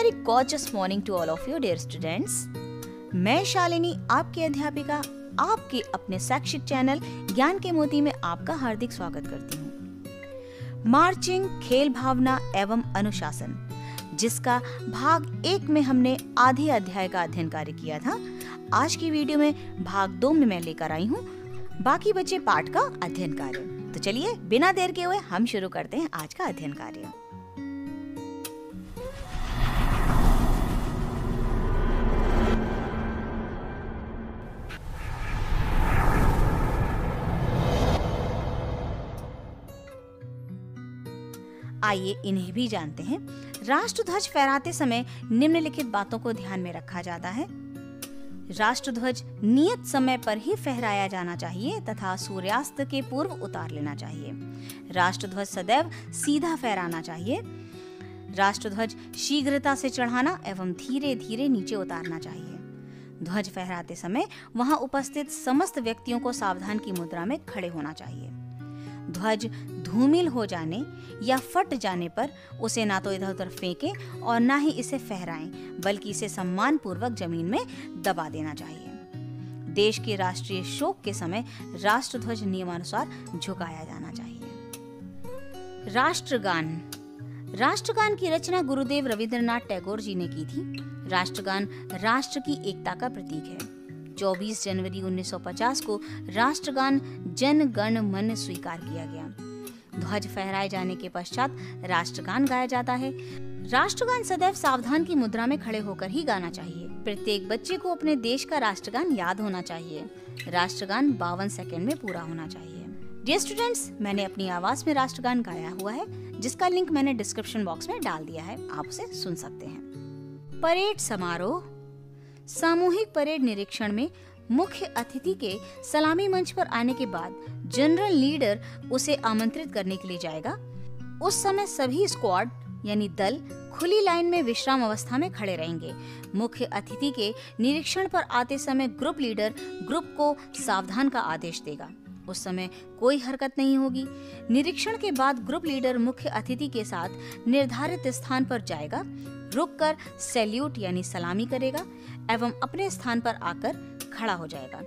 Very gorgeous morning to all of you dear students. मैं शालिनी, आपकी अध्यापिका, आपके अपने शैक्षिक चैनल ज्ञान के मोती में आपका हार्दिक स्वागत करती हूँ। मार्चिंग, खेल भावना एवं अनुशासन, जिसका भाग 1 में हमने आधे अध्याय का अध्ययन कार्य किया था। आज की वीडियो में भाग 2 में मैं लेकर आई हूँ बाकी बचे पाठ का अध्ययन कार्य। तो चलिए बिना देर के हुए हम शुरू करते हैं आज का अध्ययन कार्य। आइए इन्हें भी जानते हैं। राष्ट्रध्वज फहराते समय निम्नलिखित बातों को ध्यान में रखा जाता है। राष्ट्रध्वज नियत समय पर ही फहराया जाना चाहिए तथा सूर्यास्त के पूर्व उतार लेना चाहिए। राष्ट्रध्वज सदैव सीधा फहराना चाहिए। राष्ट्रध्वज शीघ्रता से चढ़ाना एवं धीरे धीरे नीचे उतारना चाहिए। ध्वज फहराते समय वहां उपस्थित समस्त व्यक्तियों को सावधान की मुद्रा में खड़े होना चाहिए। ध्वज धूमिल हो जाने या फट जाने पर उसे ना तो इधर उधर फेंकें और ना ही इसे फहराएं, बल्कि इसे सम्मान पूर्वक जमीन में दबा देना चाहिए। देश के राष्ट्रीय शोक के समय राष्ट्रध्वज नियमानुसार झुकाया जाना चाहिए। राष्ट्रगान। राष्ट्रगान की रचना गुरुदेव रविंद्रनाथ टैगोर जी ने की थी। राष्ट्रगान राष्ट्र की एकता का प्रतीक है। 24 जनवरी 1950 को राष्ट्रगान जन गण मन स्वीकार किया गया। ध्वज फहराए जाने के पश्चात राष्ट्रगान गाया जाता है। राष्ट्रगान सदैव सावधान की मुद्रा में खड़े होकर ही गाना चाहिए। प्रत्येक बच्चे को अपने देश का राष्ट्रगान याद होना चाहिए। राष्ट्रगान 52 सेकंड में पूरा होना चाहिए। डियर स्टूडेंट्स, मैंने अपनी आवाज में राष्ट्रगान गाया हुआ है, जिसका लिंक मैंने डिस्क्रिप्शन बॉक्स में डाल दिया है, आप उसे सुन सकते हैं। परेड समारोह। सामूहिक परेड निरीक्षण में मुख्य अतिथि के सलामी मंच पर आने के बाद जनरल लीडर उसे आमंत्रित करने के लिए जाएगा। उस समय सभी स्क्वाड यानी दल खुली लाइन में विश्राम अवस्था में खड़े रहेंगे। मुख्य अतिथि के निरीक्षण पर आते समय ग्रुप लीडर ग्रुप को सावधान का आदेश देगा। उस समय कोई हरकत नहीं होगी। निरीक्षण के बाद ग्रुप लीडर मुख्य अतिथि के साथ निर्धारित स्थान पर जाएगा, रुककर सैल्यूट यानी सलामी करेगा एवं अपने स्थान पर आकर खड़ा हो जाएगा।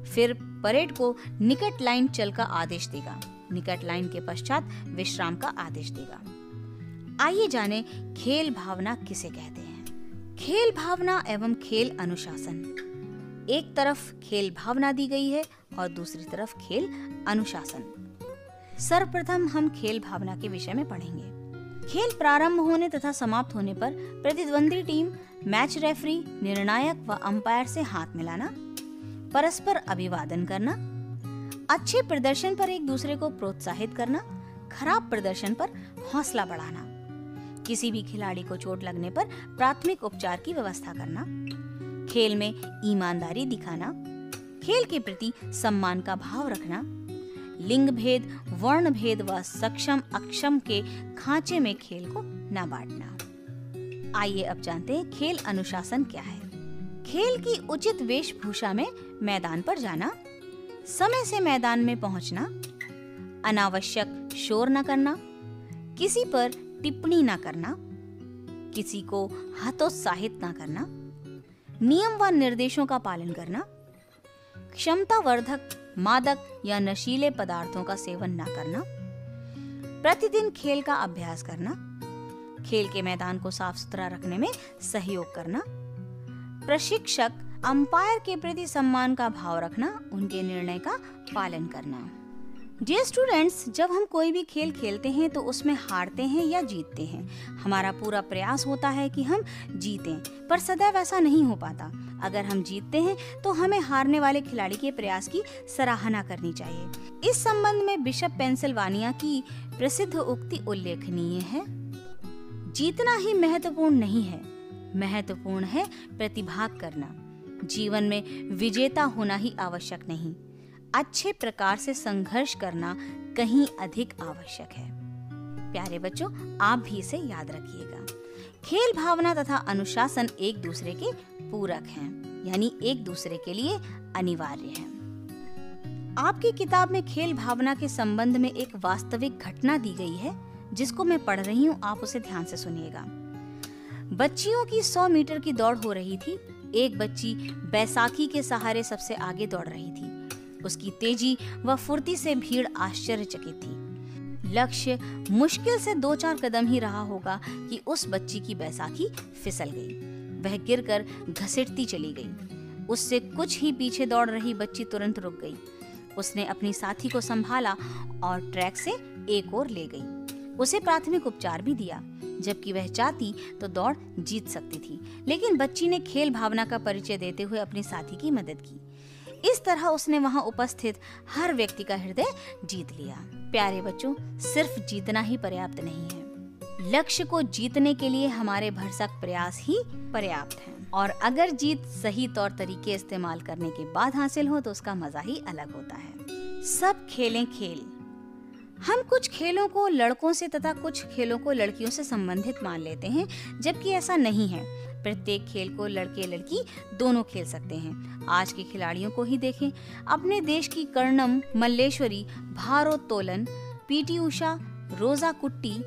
फिर परेड को निकट लाइन चल का आदेश देगा। निकट लाइन के पश्चात विश्राम का आदेश देगा। आइए जाने खेल भावना किसे कहते हैं। खेल भावना एवं खेल अनुशासन। एक तरफ खेल भावना दी गई है और दूसरी तरफ खेल अनुशासन। सर्वप्रथम हम खेल भावना के विषय में पढ़ेंगे। खेल प्रारंभ होने तथा समाप्त होने पर प्रतिद्वंदी टीम, मैच रेफरी, निर्णायक व अंपायर से हाथ मिलाना, परस्पर अभिवादन करना, अच्छे प्रदर्शन पर एक दूसरे को प्रोत्साहित करना, खराब प्रदर्शन पर हौसला बढ़ाना, किसी भी खिलाड़ी को चोट लगने पर प्राथमिक उपचार की व्यवस्था करना, खेल में ईमानदारी दिखाना, खेल के प्रति सम्मान का भाव रखना, लिंग भेद, वर्ण भेद व सक्षम अक्षम के खांचे में खेल को न बांटना। आइए अब जानते हैं खेल अनुशासन क्या है। खेल की उचित वेशभूषा में मैदान पर जाना, समय से मैदान में पहुंचना, अनावश्यक शोर न करना, किसी पर टिप्पणी न करना, किसी को हतोत्साहित न करना, नियम व निर्देशों का पालन करना, क्षमतावर्धक, मादक या नशीले पदार्थों का सेवन न करना, प्रतिदिन खेल का अभ्यास करना, खेल के मैदान को साफ सुथरा रखने में सहयोग करना, प्रशिक्षक, अंपायर के प्रति सम्मान का भाव रखना, उनके निर्णय का पालन करना। डियर स्टूडेंट्स, जब हम कोई भी खेल खेलते हैं तो उसमें हारते हैं या जीतते हैं। हमारा पूरा प्रयास होता है कि हम जीतें, पर सदैव ऐसा नहीं हो पाता। अगर हम जीतते हैं तो हमें हारने वाले खिलाड़ी के प्रयास की सराहना करनी चाहिए। इस संबंध में बिशप पेंसिल्वानिया की प्रसिद्ध उक्ति उल्लेखनीय है। जीतना ही महत्वपूर्ण नहीं है, महत्वपूर्ण है प्रतिभाग करना। जीवन में विजेता होना ही आवश्यक नहीं, अच्छे प्रकार से संघर्ष करना कहीं अधिक आवश्यक है। प्यारे बच्चों, आप भी इसे याद रखिएगा। खेल भावना तथा अनुशासन एक दूसरे के पूरक हैं, यानी एक दूसरे के लिए अनिवार्य हैं। आपकी किताब में खेल भावना के संबंध में एक वास्तविक घटना दी गई है, जिसको मैं पढ़ रही हूँ, आप उसे ध्यान से सुनिएगा। बच्चियों की 100 मीटर की दौड़ हो रही थी। एक बच्ची बैसाखी के सहारे सबसे आगे दौड़ रही थी। उसकी तेजी व फुर्ती से भीड़ आश्चर्यचकित थी। लक्ष्य मुश्किल से 2-4 कदम ही रहा होगा कि उस बच्ची की बैसाखी फिसल गई। वह गिरकर घसीटती चली गई। उससे कुछ ही पीछे दौड़ रही बच्ची तुरंत रुक गई। उसने अपनी साथी को संभाला और ट्रैक से एक ओर ले गई। उसे प्राथमिक उपचार भी दिया। जबकि वह चाहती तो दौड़ जीत सकती थी, लेकिन बच्ची ने खेल भावना का परिचय देते हुए अपनी साथी की मदद की। इस तरह उसने वहां उपस्थित हर व्यक्ति का हृदय जीत लिया। प्यारे बच्चों, सिर्फ जीतना ही पर्याप्त नहीं है। लक्ष्य को जीतने के लिए हमारे भरसक प्रयास ही पर्याप्त है। और अगर जीत सही तौर तरीके इस्तेमाल करने के बाद हासिल हो तो उसका मजा ही अलग होता है। सब खेलें खेल। हम कुछ खेलों को लड़कों से तथा कुछ खेलों को लड़कियों से संबंधित मान लेते हैं, जबकि ऐसा नहीं है। प्रत्येक खेल को लड़के लड़की दोनों खेल सकते हैं। आज के खिलाड़ियों को ही देखें। अपने देश की कर्णम मल्लेश्वरी, भारोत्तोलन, पीटी उषा, रोजा कुट्टी,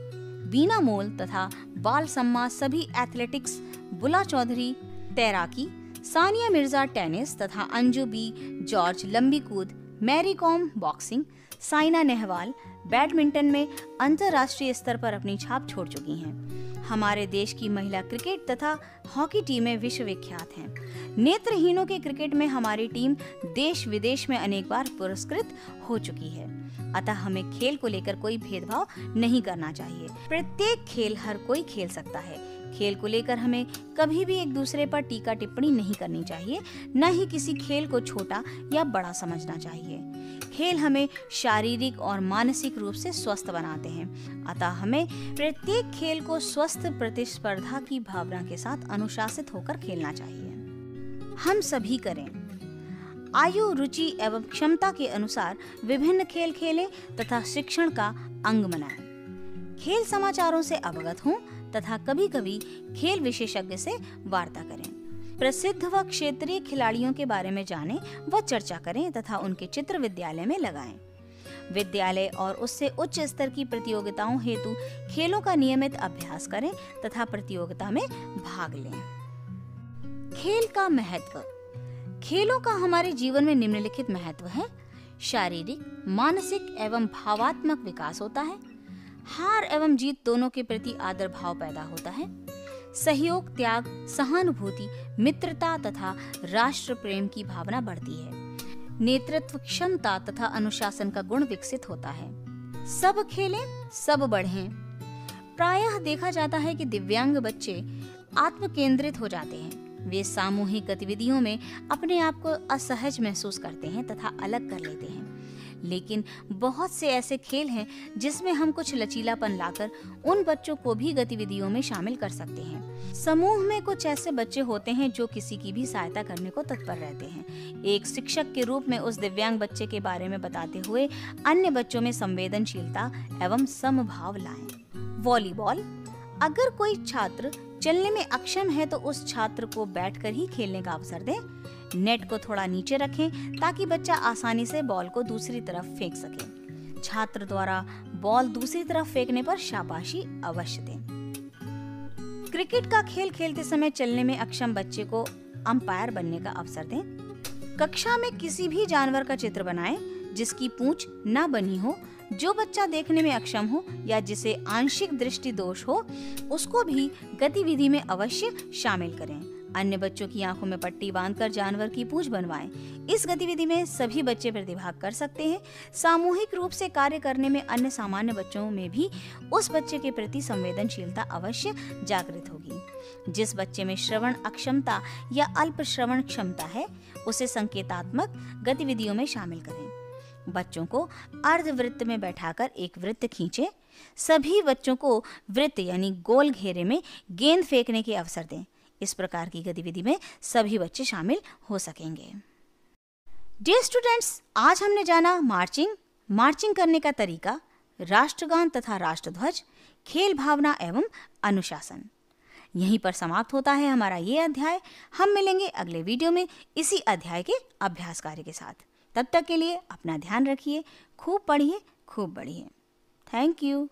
बीना मोल तथा बाल सम्मा सभी एथलेटिक्स, बुला चौधरी तैराकी, सानिया मिर्जा टेनिस तथा अंजू बी जॉर्ज लंबी कूद, मैरी कॉम बॉक्सिंग, साइना नेहवाल बैडमिंटन में अंतर्राष्ट्रीय स्तर पर अपनी छाप छोड़ चुकी हैं। हमारे देश की महिला क्रिकेट तथा हॉकी टीमें विश्व विख्यात हैं। नेत्रहीनों के क्रिकेट में हमारी टीम देश विदेश में अनेक बार पुरस्कृत हो चुकी है। अतः हमें खेल को लेकर कोई भेदभाव नहीं करना चाहिए। प्रत्येक खेल हर कोई खेल सकता है। खेल को लेकर हमें कभी भी एक दूसरे पर टीका टिप्पणी नहीं करनी चाहिए, न ही किसी खेल को छोटा या बड़ा समझना चाहिए। खेल हमें शारीरिक और मानसिक रूप से स्वस्थ बनाते हैं। अतः हमें प्रत्येक खेल को स्वस्थ प्रतिस्पर्धा की भावना के साथ अनुशासित होकर खेलना चाहिए। हम सभी करें। आयु, रुचि एवं क्षमता के अनुसार विभिन्न खेल खेलें तथा शिक्षण का अंग बनाएं। खेल समाचारों से अवगत हों तथा कभी-कभी खेल विशेषज्ञ से वार्ता करें। प्रसिद्ध व क्षेत्रीय खिलाड़ियों के बारे में जानें व चर्चा करें तथा उनके चित्र विद्यालय में लगाएं। विद्यालय और उससे उच्च स्तर की प्रतियोगिताओं हेतु खेलों का नियमित अभ्यास करें तथा प्रतियोगिता में भाग लें। खेल का महत्व। खेलों का हमारे जीवन में निम्नलिखित महत्व है। शारीरिक, मानसिक एवं भावात्मक विकास होता है। हार एवं जीत दोनों के प्रति आदर भाव पैदा होता है। सहयोग, त्याग, सहानुभूति, मित्रता तथा राष्ट्र प्रेम की भावना बढ़ती है। नेतृत्व क्षमता तथा अनुशासन का गुण विकसित होता है। सब खेलें, सब बढ़ें। प्रायः देखा जाता है कि दिव्यांग बच्चे आत्मकेंद्रित हो जाते हैं। वे सामूहिक गतिविधियों में अपने आप को असहज महसूस करते हैं तथा अलग कर लेते हैं। लेकिन बहुत से ऐसे खेल हैं जिसमें हम कुछ लचीलापन लाकर उन बच्चों को भी गतिविधियों में शामिल कर सकते हैं। समूह में कुछ ऐसे बच्चे होते हैं जो किसी की भी सहायता करने को तत्पर रहते हैं। एक शिक्षक के रूप में उस दिव्यांग बच्चे के बारे में बताते हुए अन्य बच्चों में संवेदनशीलता एवं समभाव लाएं। वॉलीबॉल। अगर कोई छात्र चलने में अक्षम है तो उस छात्र को बैठकर ही खेलने का अवसर दें। नेट को थोड़ा नीचे रखें ताकि बच्चा आसानी से बॉल को दूसरी तरफ फेंक सके। छात्र द्वारा बॉल दूसरी तरफ फेंकने पर शाबाशी अवश्य दें। क्रिकेट का खेल खेलते समय चलने में अक्षम बच्चे को अंपायर बनने का अवसर दें। कक्षा में किसी भी जानवर का चित्र बनाएं जिसकी पूंछ न बनी हो। जो बच्चा देखने में अक्षम हो या जिसे आंशिक दृष्टि दोष हो, उसको भी गतिविधि में अवश्य शामिल करें। अन्य बच्चों की आंखों में पट्टी बांधकर जानवर की पूंछ बनवाएं। इस गतिविधि में सभी बच्चे प्रतिभाग कर सकते हैं। सामूहिक रूप से कार्य करने में अन्य सामान्य बच्चों में भी उस बच्चे के प्रति संवेदनशीलता अवश्य जागृत होगी। जिस बच्चे में श्रवण अक्षमता या अल्प श्रवण क्षमता है, उसे संकेतात्मक गतिविधियों में शामिल करें। बच्चों को अर्धवृत्त में बैठाकर एक वृत्त खींचे। सभी बच्चों को वृत्त यानी गोल घेरे में गेंद फेंकने के अवसर दें। इस प्रकार की गतिविधि में सभी बच्चे शामिल हो सकेंगे। डियर स्टूडेंट्स, आज हमने जाना मार्चिंग करने का तरीका, राष्ट्रगान तथा राष्ट्रध्वज, खेल भावना एवं अनुशासन। यहीं पर समाप्त होता है हमारा ये अध्याय। हम मिलेंगे अगले वीडियो में इसी अध्याय के अभ्यास कार्य के साथ। तब तक के लिए अपना ध्यान रखिए, खूब पढ़िए, खूब बढ़िए। Thank you.